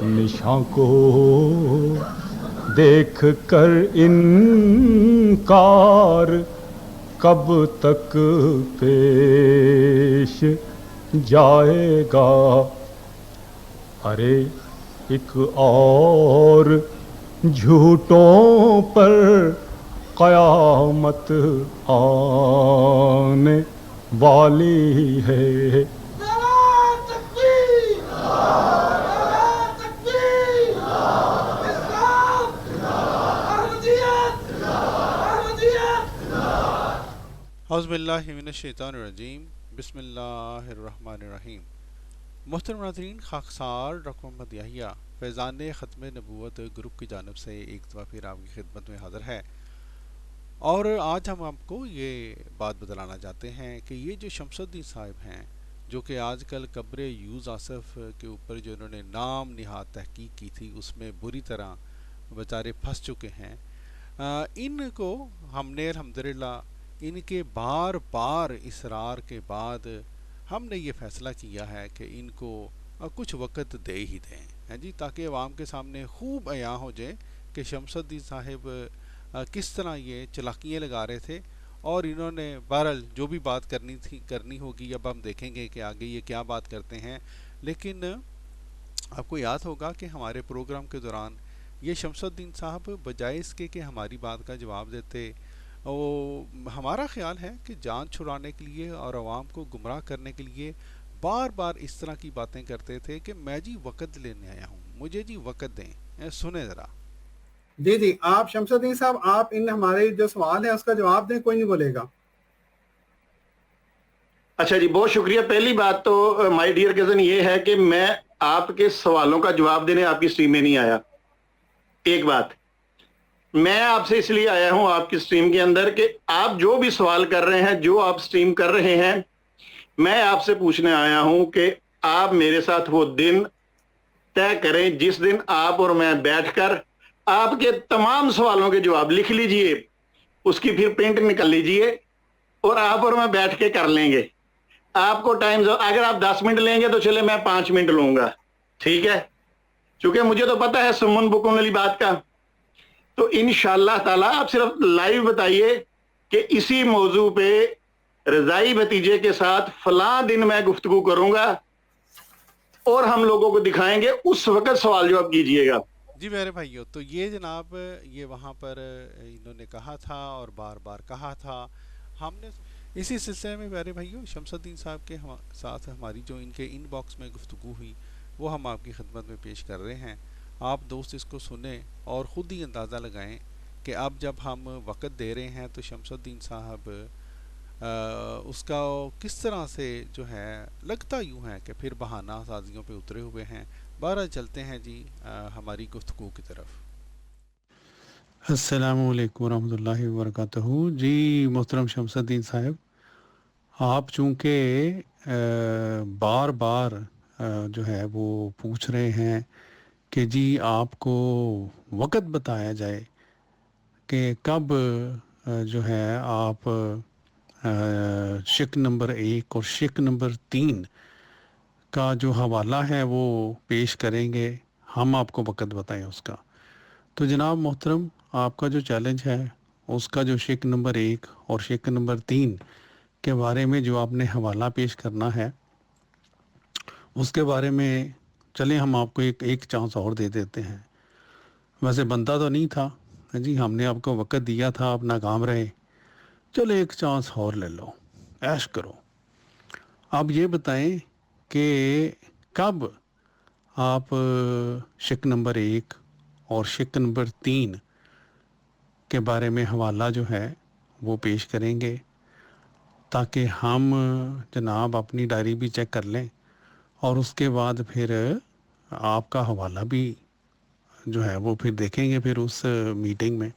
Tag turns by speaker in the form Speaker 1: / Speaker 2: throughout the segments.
Speaker 1: نشاں کو دیکھ کر انکار کب تک پیش جائے گا. ارے ایک اور جھوٹوں پر قیامت آنے والی ہے.
Speaker 2: اعوذ باللہ من الشیطان الرجیم. بسم اللہ الرحمن الرحیم. محترم ناظرین، خاکسار ڈاکٹر محمد یحییٰ فیضان ختم نبوت گروپ کی جانب سے ایک دفعہ پھر آپ کی خدمت میں حاضر ہے، اور آج ہم آپ کو یہ بات بتلانا چاہتے ہیں کہ یہ جو شمس الدین صاحب ہیں، جو کہ آج کل قبر یوز آصف کے اوپر جو انہوں نے نام نہاد تحقیق کی تھی اس میں بری طرح بیچارے پھنس چکے ہیں، ان کو ہم نے الحمدللہ ان کے بار بار اصرار کے بعد ہم نے یہ فیصلہ کیا ہے کہ ان کو کچھ وقت دے ہی دیں، ہیں جی، تاکہ عوام کے سامنے خوب عیاں ہو جائے کہ شمس الدین صاحب کس طرح یہ چلاکیاں لگا رہے تھے. اور انہوں نے بہرحال جو بھی بات کرنی ہوگی، اب ہم دیکھیں گے کہ آگے یہ کیا بات کرتے ہیں. لیکن آپ کو یاد ہوگا کہ ہمارے پروگرام کے دوران یہ شمس الدین صاحب بجائے اس کے کہ ہماری بات کا جواب دیتے، وہ ہمارا خیال ہے کہ جان چھڑانے کے لیے اور عوام کو گمراہ کرنے کے لیے بار بار اس طرح کی باتیں کرتے تھے کہ میں جی وقت لینے آیا ہوں، مجھے جی وقت دیں. سنیں ذرا.
Speaker 3: جی جی، آپ شمس الدین صاحب، آپ ان ہمارے جو سوال ہے اس کا جواب دیں، کوئی نہیں بولے گا.
Speaker 4: اچھا جی، بہت شکریہ. پہلی بات تو مائی ڈیئر کزن یہ ہے کہ میں آپ کے سوالوں کا جواب دینے آپ کی سٹریم میں نہیں آیا. ایک بات، میں آپ سے اس لیے آیا ہوں آپ کی سٹریم کے اندر کہ آپ جو بھی سوال کر رہے ہیں، جو آپ سٹریم کر رہے ہیں، میں آپ سے پوچھنے آیا ہوں کہ آپ میرے ساتھ وہ دن طے کریں جس دن آپ اور میں بیٹھ کر آپ کے تمام سوالوں کے جواب لکھ لیجئے، اس کی پھر پرنٹ نکل لیجئے، اور آپ اور میں بیٹھ کے کر لیں گے. آپ کو ٹائم اگر آپ 10 منٹ لیں گے تو چلے میں 5 منٹ لوں گا، ٹھیک ہے؟ چونکہ مجھے تو پتا ہے سمن بکن والی بات کا. تو انشاءاللہ تعالی آپ صرف لائیو بتائیے کہ اسی موضوع پہ رضائی بھتیجے کے ساتھ فلاں دن میں گفتگو کروں گا، اور ہم لوگوں کو دکھائیں گے، اس وقت سوال جواب کیجئے گا.
Speaker 2: جی میرے بھائیو، تو یہ جناب یہ وہاں پر انہوں نے کہا تھا اور بار بار کہا تھا. ہم نے اسی سلسلے میں میرے بھائیو شمس الدین صاحب کے ساتھ ہماری جو ان کے ان باکس میں گفتگو ہوئی وہ ہم آپ کی خدمت میں پیش کر رہے ہیں. آپ دوست اس کو سنیں اور خود ہی اندازہ لگائیں کہ اب جب ہم وقت دے رہے ہیں تو شمس الدین صاحب اس کا کس طرح سے جو ہے لگتا یوں ہے کہ پھر بہانہ سازیوں پہ اترے ہوئے ہیں. بہرحال چلتے ہیں جی ہماری گفتگو کی طرف.
Speaker 5: السلام علیکم ورحمۃ اللہ وبرکاتہ. جی محترم شمس الدین صاحب، آپ چونکہ بار بار جو ہے وہ پوچھ رہے ہیں کہ جی آپ کو وقت بتایا جائے کہ کب جو ہے آپ شق نمبر 1 اور شق نمبر 3 کا جو حوالہ ہے وہ پیش کریں گے، ہم آپ کو وقت بتائیں اس کا. تو جناب محترم، آپ کا جو چیلنج ہے اس کا جو شق نمبر 1 اور شق نمبر 3 کے بارے میں جو آپ نے حوالہ پیش کرنا ہے اس کے بارے میں چلیں ہم آپ کو ایک چانس اور دے دیتے ہیں. ویسے بنتا تو نہیں تھا جی، ہم نے آپ کو وقت دیا تھا، آپ ناکام رہے. چلو ایک چانس اور لے لو، عیش کرو. آپ یہ بتائیں کہ کب آپ شق نمبر 1 اور شق نمبر 3 کے بارے میں حوالہ جو ہے وہ پیش کریں گے، تاکہ ہم جناب اپنی ڈائری بھی چیک کر لیں، اور اس کے بعد پھر آپ کا حوالہ بھی جو ہے وہ پھر دیکھیں گے پھر اس میٹنگ میں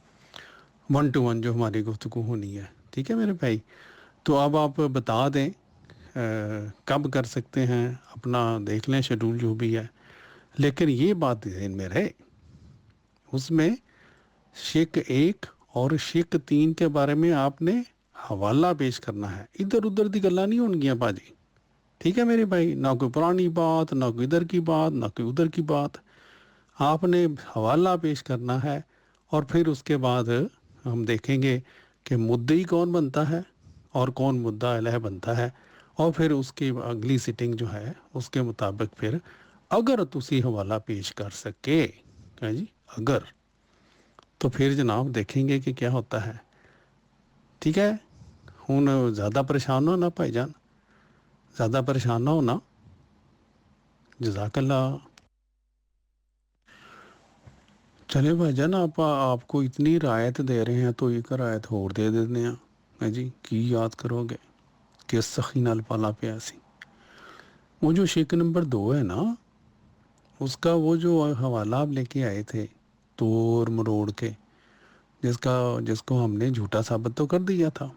Speaker 5: 1 to 1 جو ہماری گفتگو ہونی ہے. ٹھیک ہے میرے بھائی؟ تو اب آپ بتا دیں کب کر سکتے ہیں، اپنا دیکھ لیں شیڈول جو بھی ہے. لیکن یہ بات ذہن میں رہے، اس میں شق 1 اور شق 3 کے بارے میں آپ نے حوالہ پیش کرنا ہے. ادھر ادھر دی گلاں نہیں ہونگیاں باجی. ٹھیک ہے میرے بھائی؟ نہ کوئی پرانی بات، نہ کوئی ادھر کی بات، نہ کوئی ادھر کی بات. آپ نے حوالہ پیش کرنا ہے اور پھر اس کے بعد ہم دیکھیں گے کہ مدعی کون بنتا ہے اور کون مدعا علیہ بنتا ہے، اور پھر اس کی اگلی سٹنگ جو ہے اس کے مطابق پھر اگر تسی حوالہ پیش کر سکے ہے جی اگر، تو پھر جناب دیکھیں گے کہ کیا ہوتا ہے. ٹھیک ہے، ہوں زیادہ پریشان ہو نا بھائی جان، زیادہ پریشان نہ ہونا. جزاک اللہ. چلے بھائی جان، آپ کو اتنی رعایت دے رہے ہیں تو ایک رعایت اور دے دیتے ہیں جی. کی یاد کرو گے کہ سخی نال پالا پیا سی. وہ جو شک نمبر 2 ہے نا، اس کا وہ جو حوالہ آپ لے کے آئے تھے توڑ مروڑ کے، جس کو ہم نے جھوٹا ثابت تو کر دیا تھا،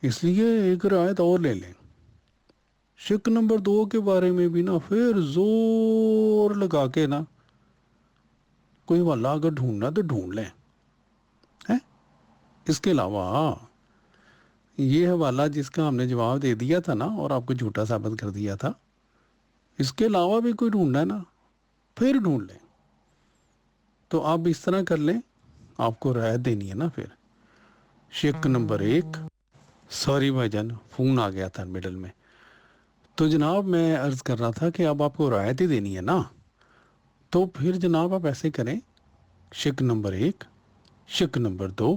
Speaker 5: اس لیے ایک رعایت اور لے لیں. شک نمبر 2 کے بارے میں بھی نا پھر زور لگا کے نا کوئی حوالہ اگر ڈھونڈنا تو ڈھونڈ لیں. اس کے علاوہ یہ حوالہ جس کا ہم نے جواب دے دیا تھا نا اور آپ کو جھوٹا ثابت کر دیا تھا، اس کے علاوہ بھی کوئی ڈھونڈنا ہے نا پھر ڈھونڈ لیں. تو آپ اس طرح کر لیں، آپ کو رعایت دینی ہے نا. پھر شک نمبر 1، سوری بھائی جان فون آ گیا تھا مڈل میں. تو جناب میں عرض کر رہا تھا کہ اب آپ کو رعایت ہی دینی ہے نا، تو پھر جناب آپ ایسے کریں، شک نمبر 1، شک نمبر 2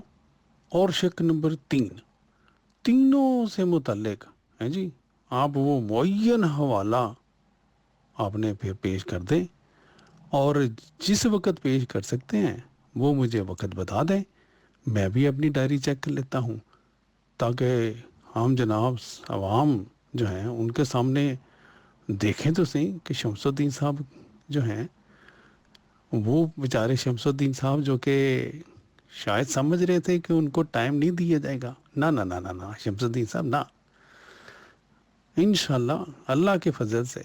Speaker 5: اور شک نمبر 3، تینوں سے متعلق ہے جی آپ وہ معین حوالہ آپ نے پھر پیش کر دیں، اور جس وقت پیش کر سکتے ہیں وہ مجھے وقت بتا دیں، میں بھی اپنی ڈائری چیک کر لیتا ہوں، تاکہ ہم جناب عوام جو ہیں ان کے سامنے دیکھیں تو صحیح کہ شمس الدین صاحب جو ہیں، وہ بیچارے شمس الدین صاحب جو کہ شاید سمجھ رہے تھے کہ ان کو ٹائم نہیں دیا جائے گا. نہ نہ نہ نہ نہ شمس الدین صاحب نہ، انشاءاللہ اللہ کے فضل سے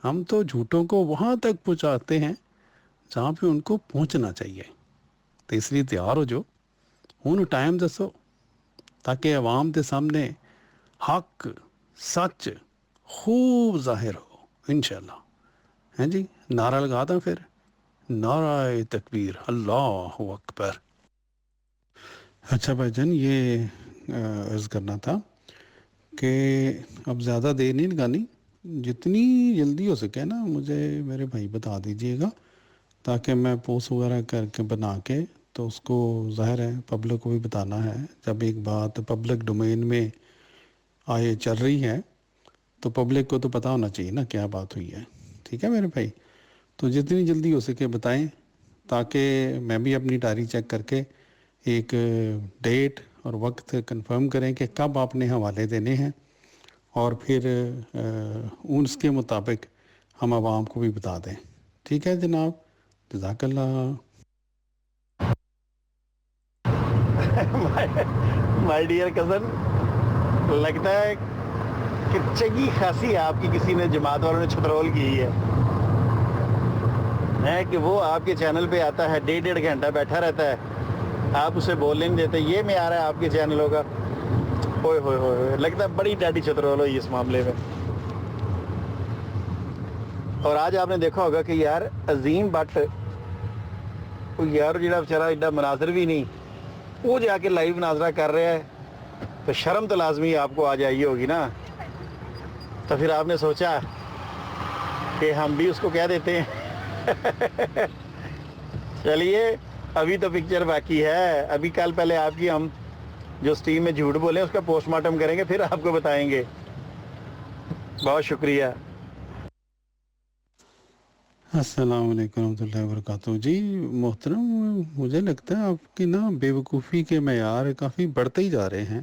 Speaker 5: ہم تو جھوٹوں کو وہاں تک پہنچاتے ہیں جہاں پہ ان کو پہنچنا چاہیے. تو اس لیے تیار ہو جو ہوں ٹائم دسو تاکہ عوام کے سامنے حق سچ خوب ظاہر ہو انشاءاللہ. ہیں جی نعرہ لگا دیں پھر، نعرہ تکبیر، اللہ اکبر. اچھا بھائی جان، یہ عرض کرنا تھا کہ اب زیادہ دیر نہیں لگانی، جتنی جلدی ہو سکے نا مجھے میرے بھائی بتا دیجئے گا، تاکہ میں پوسٹ وغیرہ کر کے بنا کے تو اس کو ظاہر ہے پبلک کو بھی بتانا ہے. جب ایک بات پبلک ڈومین میں آئے چل رہی ہے تو پبلک کو تو پتہ ہونا چاہیے نا کیا بات ہوئی ہے. ٹھیک ہے میرے بھائی، تو جتنی جلدی ہو سکے بتائیں، تاکہ میں بھی اپنی ڈائری چیک کر کے ایک ڈیٹ اور وقت کنفرم کریں کہ کب آپ نے حوالے دینے ہیں، اور پھر اس کے مطابق ہم عوام کو بھی بتا دیں. ٹھیک ہے جناب، جزاک اللہ.
Speaker 4: مائی ڈیئر کزن، لگتا ہے کہ چنگی خاصی آپ کی کسی نے جماعت والوں نے چھترول کی ہے کہ وہ آپ کے چینل پہ آتا ہے 1.5 گھنٹہ بیٹھا رہتا ہے، آپ اسے بولنے نہیں دیتے. یہ میں آ رہا ہے آپ کے چینلوں کا، ہوئے ہوئے ہوئے لگتا ہے بڑی ڈاڈی چھترول ہوئی اس معاملے میں. اور آج آپ نے دیکھا ہوگا کہ یار عظیم بٹ یار جڑا بیچارہ ایڈا مناظر بھی نہیں، وہ جا کے لائیو مناظرہ کر رہا ہے، تو شرم تو لازمی آپ کو آ جائی ہوگی نا. تو پھر آپ نے سوچا کہ ہم بھی اس کو کہہ دیتے ہیں. چلیے ابھی تو پکچر باقی ہے، ابھی کل پہلے آپ کی ہم جو سٹیم میں جھوٹ بولیں اس کا پوسٹ مارٹم کریں گے، پھر آپ کو بتائیں گے. بہت شکریہ.
Speaker 5: السلام علیکم ورحمۃ اللہ وبرکاتہ. جی محترم، مجھے لگتا ہے آپ کی نا بے وقوفی کے معیار کافی بڑھتے ہی جا رہے ہیں.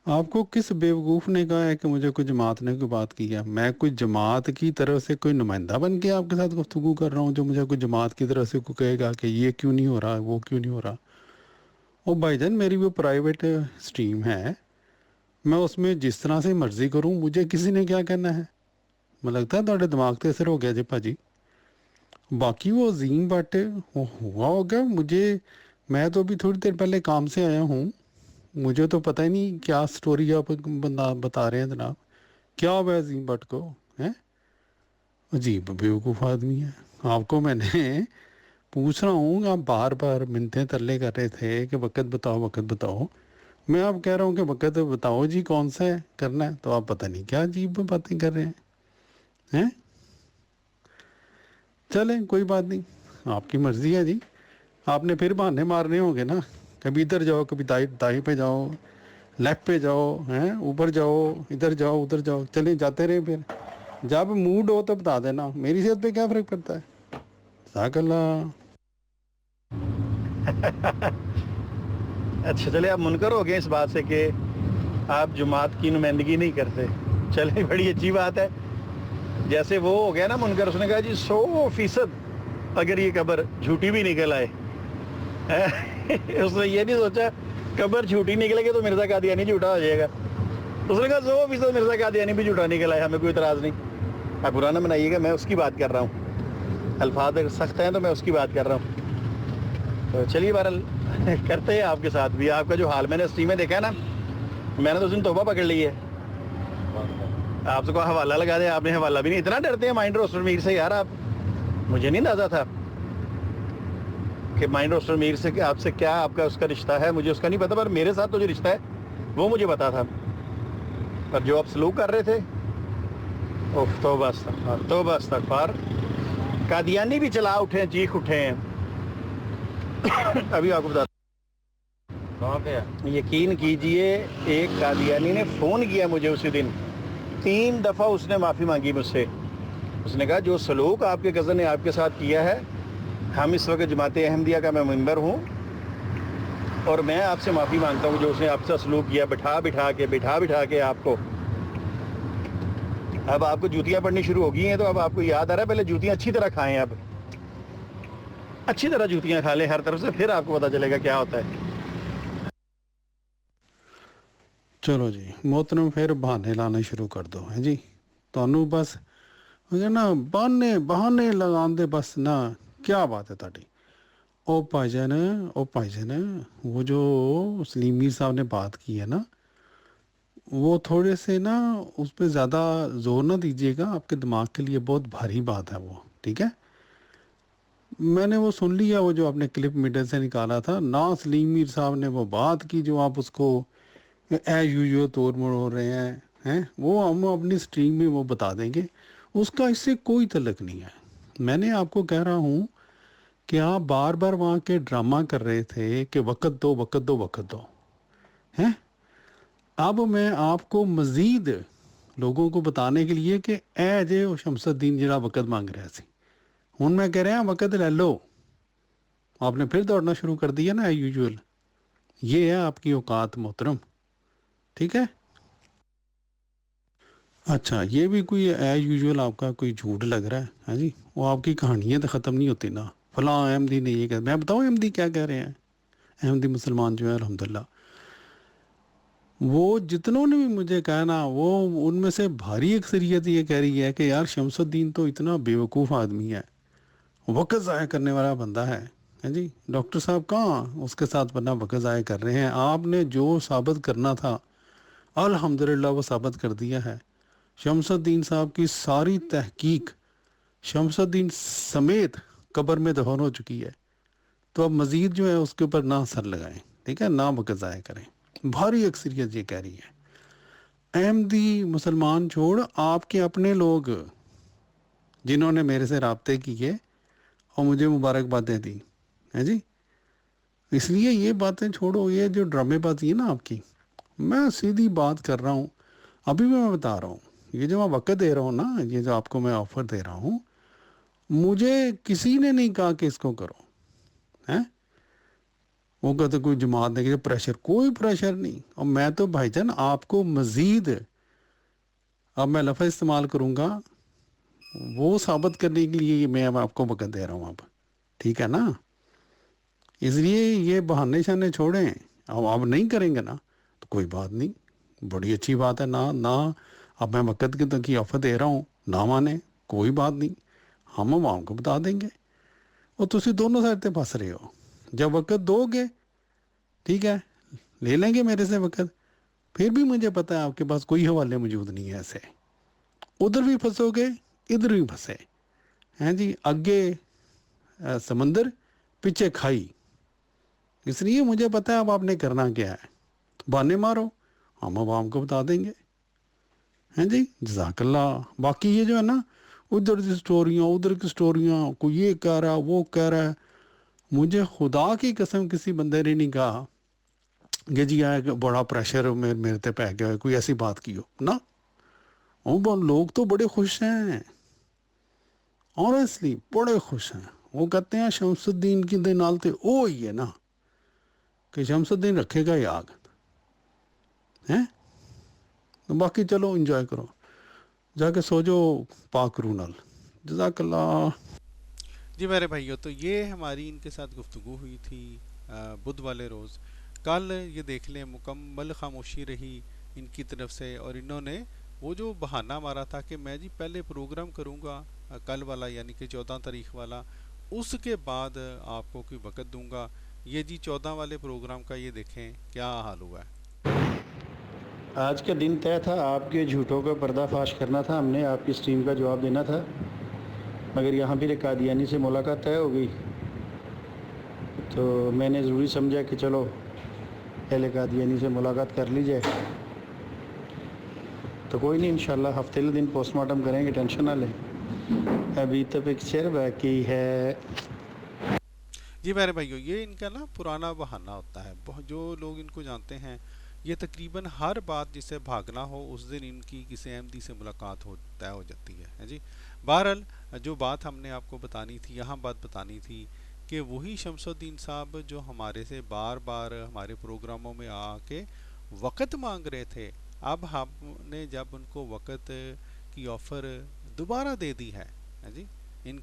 Speaker 5: آپ کو کس بیوقوف نے کہا ہے کہ مجھے کوئی جماعت نے کوئی بات کی ہے؟ میں کوئی جماعت کی طرف سے کوئی نمائندہ بن کے آپ کے ساتھ گفتگو کر رہا ہوں جو مجھے کوئی جماعت کی طرف سے کوئی کہے گا کہ یہ کیوں نہیں ہو رہا، وہ کیوں نہیں ہو رہا؟ او بھائی جان، میری وہ پرائیویٹ سٹریم ہے، میں اس میں جس طرح سے مرضی کروں، مجھے کسی نے کیا کہنا ہے؟ مجھے لگتا ہے تھوڑے دماغ تے اثر ہو گیا جی بھاجی. باقی وہ عظیم بٹ ہوا ہوگا مجھے، میں تو ابھی تھوڑی دیر پہلے کام سے آیا ہوں، مجھے تو پتہ ہی نہیں کیا سٹوری آپ بندہ بتا رہے ہیں جناب. کیا ہوا عظیم بٹ کو؟ ہیں عجیب بیوقوف آدمی ہے. آپ کو میں نے پوچھ رہا ہوں، آپ بار بار منتیں ترلے کر رہے تھے کہ وقت بتاؤ وقت بتاؤ، میں آپ کہہ رہا ہوں کہ وقت بتاؤ جی کون سا ہے کرنا ہے، تو آپ پتہ نہیں کیا عجیب باتیں کر رہے ہیں۔ چلیں کوئی بات نہیں، آپ کی مرضی ہے جی، آپ نے پھر بہانے مارنے ہوں گے نا، کبھی ادھر جاؤ، کبھی دائیں پہ جاؤ، لیفٹ پہ جاؤ، اوپر جاؤ، ادھر جاؤ ادھر جاؤ، چلیں جاتے رہے، پھر جب موڈ ہو تو بتا دینا، میری صحت پہ کیا فرق پڑتا ہے۔ جزاک اللہ۔
Speaker 6: اچھا چلے آپ منکر ہو گئے اس بات سے کہ آپ جماعت کی نمائندگی نہیں کرتے، چلے بڑی اچھی بات ہے۔ جیسے وہ ہو گیا نا منکر، اس نے کہا جی 100% اگر یہ قبر جھوٹی بھی نکل آئے، اس نے یہ نہیں سوچا قبر جھوٹی نکلے گی تو مرزا قادیانی جھوٹا ہو جائے گا، اس نے کہا 100% مرزا قادیانی بھی جھوٹا نکل آئے، ہمیں کوئی اعتراض نہیں، آپ برا نہ بنائیے گا، میں اس کی بات کر رہا ہوں، الفاظ اگر سخت ہیں تو میں اس کی بات کر رہا ہوں۔ تو چلیے بہرحال کرتے ہیں آپ کے ساتھ بھی، آپ کا جو حال میں نے اسٹریم میں دیکھا ہے نا، میں نے تو اس دن توبہ پکڑ لی ہے، آپ سے کو حوالہ لگا دیں، آپ نے حوالہ بھی نہیں، اتنا ڈرتے ہیں مائنڈ روسٹر میر سے یار آپ، مجھے نہیں اندازہ تھا کہ مائنڈ روسٹر میر سے کہ آپ سے کیا آپ کا اس کا رشتہ ہے، مجھے اس کا نہیں پتا، پر میرے ساتھ تو جو رشتہ ہے وہ مجھے پتا تھا، پر جو آپ سلوک کر رہے تھے، اوف توبہ استغفار توبہ استغفار، قادیانی بھی چلا اٹھے ہیں، چیخ اٹھے ہیں۔ ابھی آپ کو بتا یقین کیجئے، ایک قادیانی نے فون کیا مجھے اسی دن، 3 دفعہ اس نے معافی مانگی مجھ سے، اس نے کہا جو سلوک آپ کے کزن نے آپ کے ساتھ کیا ہے، ہم اس وقت جماعت احمدیہ کا میں ممبر ہوں اور میں آپ سے معافی مانگتا ہوں جو اس نے آپ سے سلوک کیا، بٹھا کے آپ کو، اب آپ کو جوتیاں پڑنی شروع ہو گئی ہیں، تو اب آپ کو یاد آ رہا ہے پہلے جوتیاں اچھی طرح کھائیں، اب اچھی طرح جوتیاں کھا لیں ہر طرف سے، پھر آپ کو پتہ چلے گا کیا ہوتا ہے۔
Speaker 5: چلو جی محترم، پھر بہانے لانا شروع کر دو، ہے جی، تمہوں بس نا بہانے لگان دے بس نا، کیا بات ہے تاری۔ او بھائی جان، وہ جو سلیم میر صاحب نے بات کی ہے نا، وہ تھوڑے سے نا اس پہ زیادہ زور نہ دیجیے گا، آپ کے دماغ کے لیے بہت بھاری بات ہے وہ، ٹھیک ہے۔ میں نے وہ سن لیا، وہ جو آپ نے کلپ میڈیا سے نکالا تھا، نا سلیم میر صاحب نے وہ بات کی جو آپ اس کو اے یو توڑ مڑ رہے ہیں، وہ ہم اپنی سٹریم میں وہ بتا دیں گے، اس کا اس سے کوئی تعلق نہیں ہے۔ میں نے آپ کو کہہ رہا ہوں کہ آپ بار بار وہاں کے ڈرامہ کر رہے تھے کہ وقت دو ہیں، اب میں آپ کو مزید لوگوں کو بتانے کے لیے کہ اے جے او شمس الدین جڑا وقت مانگ رہا سی، ہوں میں کہہ رہا وقت لے لو، آپ نے پھر دوڑنا شروع کر دیا نا یوزول، یہ ہے آپ کی اوقات محترم، ٹھیک ہے۔ اچھا یہ بھی کوئی ایز یوزول آپ کا کوئی جھوٹ لگ رہا ہے، ہاں جی، وہ آپ کی کہانیاں تو ختم نہیں ہوتی نا، فلاں احمدی نے یہ کہا، میں بتاؤں احمدی کیا کہہ رہے ہیں، احمدی مسلمان جو ہے الحمدللہ، وہ جتنوں نے بھی مجھے کہا نا، وہ ان میں سے بھاری اکثریت یہ کہہ رہی ہے کہ یار شمس الدین تو اتنا بیوقوف آدمی ہے، وقت ضائع کرنے والا بندہ ہے، ہاں جی، ڈاکٹر صاحب کہاں اس کے ساتھ بنا وقت ضائع کر رہے ہیں، آپ نے جو ثابت کرنا تھا الحمدللہ وہ ثابت کر دیا ہے۔ شمس الدین صاحب کی ساری تحقیق شمس الدین سمیت قبر میں دفن ہو چکی ہے، تو اب مزید جو ہے اس کے اوپر نہ اثر لگائیں، ٹھیک ہے، نہ وقت ضائع کریں، بھاری اکثریت یہ کہہ رہی ہے۔ احمدی مسلمان چھوڑ، آپ کے اپنے لوگ جنہوں نے میرے سے رابطے کیے اور مجھے مبارکبادیں دی ہیں جی، اس لیے یہ باتیں چھوڑو، یہ جو ڈرامے بازی ہے نا آپ کی، میں سیدھی بات کر رہا ہوں، ابھی میں بتا رہا ہوں، یہ جو میں وقت دے رہا ہوں نا، یہ جو آپ کو میں آفر دے رہا ہوں، مجھے کسی نے نہیں کہا کہ اس کو کرو، ہیں، وہ کہتے کوئی جماعت نہیں، پریشر، کوئی پریشر نہیں، اور میں تو بھائی جان آپ کو مزید، اب میں لفظ استعمال کروں گا وہ ثابت کرنے کے لیے میں اب آپ کو وقت دے رہا ہوں اب، ٹھیک ہے نا، اس لیے یہ بہانے شانے چھوڑیں، اب نہیں کریں گے نا تو کوئی بات نہیں، بڑی اچھی بات ہے، نہ اب میں وقت کی آفر دے رہا ہوں، نہ مانے کوئی بات نہیں، ہم عوام کو بتا دیں گے، اور تسی دونوں سائڈ تے پھنس رہے ہو، جب وقت دو گے ٹھیک ہے، لے لیں گے میرے سے وقت، پھر بھی مجھے پتہ ہے آپ کے پاس کوئی حوالے موجود نہیں ہے ایسے، ادھر بھی پھنسو گے ادھر بھی پھنسے، ہیں جی اگے سمندر پیچھے کھائی، اس لیے مجھے پتہ ہے اب آپ نے کرنا کیا ہے، بہانے مارو، ہم عوام کو بتا دیں گے. ہیں جی جزاک اللہ. باقی یہ جو ہے نا ادھر کی سٹوریاں ادھر کی سٹوریاں، کوئی یہ کہہ رہا وہ کہہ رہا ہے، مجھے خدا کی قسم کسی بندے نے نہیں کہا کہ جی آئے بڑا پریشر میرے تے پہ گیا کوئی ایسی بات کی ہو نا. لوگ تو بڑے خوش ہیں، آنیسٹلی بڑے خوش ہیں. وہ کہتے ہیں شمس الدین کی دے نال تے او ہی ہے نا کہ شمس الدین رکھے گا یاد ہیں. باقی چلو انجوائے کرو، جا کے سو جو پاک روح نال. جزاک اللہ.
Speaker 2: جی میرے بھائیوں، تو یہ ہماری ان کے ساتھ گفتگو ہوئی تھی بدھ والے روز. کل یہ دیکھ لیں مکمل خاموشی رہی ان کی طرف سے، اور انہوں نے وہ جو بہانہ مارا تھا کہ میں جی پہلے پروگرام کروں گا کل والا یعنی کہ 14 تاریخ والا، اس کے بعد آپ کو کوئی وقت دوں گا. یہ جی 14 والے پروگرام کا یہ دیکھیں کیا حال ہوا ہے.
Speaker 6: آج کا دن طے تھا، آپ کے جھوٹوں کا پردہ فاش کرنا تھا، ہم نے آپ کی سٹریم کا جواب دینا تھا، مگر یہاں بھی ایک قادیانی سے ملاقات طے ہو گئی، تو میں نے ضروری سمجھا کہ چلو پہلے قادیانی سے ملاقات کر لی جائے. تو کوئی نہیں، انشاءاللہ ہفتے کے دن پوسٹ مارٹم کریں گے، ٹینشن نہ لیں. ابھی تو پکچر باقی ہے.
Speaker 2: جی میرے بھائیو، یہ ان کا نا پرانا بہانہ ہوتا ہے. جو لوگ ان کو جانتے ہیں، یہ تقریباً ہر بات جسے بھاگنا ہو اس دن ان کی کسی احمدی سے ملاقات طے ہو جاتی ہے جی. بہرحال جو بات ہم نے آپ کو بتانی تھی، یہاں بات بتانی تھی کہ وہی شمس الدین صاحب جو ہمارے سے بار بار ہمارے پروگراموں میں آ کے وقت مانگ رہے تھے، اب ہم نے جب ان کو وقت کی آفر دوبارہ دے دی ہے جی، ان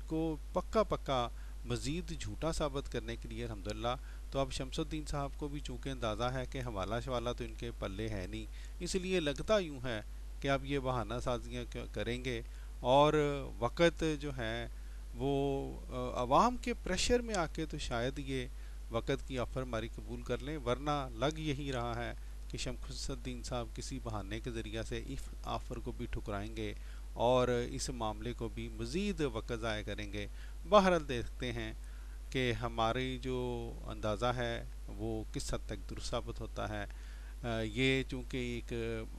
Speaker 2: کو پکا مزید جھوٹا ثابت کرنے کے لیے الحمدللہ. تو اب شمس الدین صاحب کو بھی چونکہ اندازہ ہے کہ حوالہ شوالہ تو ان کے پلے ہے نہیں، اس لیے لگتا یوں ہے کہ اب یہ بہانہ سازیاں کریں گے، اور وقت جو ہے وہ عوام کے پریشر میں آ کے تو شاید یہ وقت کی آفر ہماری قبول کر لیں، ورنہ لگ یہی رہا ہے کہ شمس الدین صاحب کسی بہانے کے ذریعہ سے اس آفر کو بھی ٹھکرائیں گے اور اس معاملے کو بھی مزید وقت ضائع کریں گے. بہرحال دیکھتے ہیں کہ ہماری جو اندازہ ہے وہ کس حد تک درست ثابت ہوتا ہے. یہ چونکہ ایک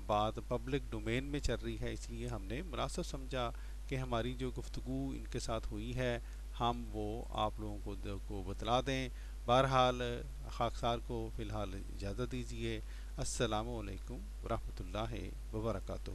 Speaker 2: بات پبلک ڈومین میں چل رہی ہے، اس لیے ہم نے مناسب سمجھا کہ ہماری جو گفتگو ان کے ساتھ ہوئی ہے ہم وہ آپ لوگوں کو بتلا دیں. بہرحال خاکسار کو فی الحال اجازت دیجیے. السلام علیکم ورحمۃ اللہ وبرکاتہ.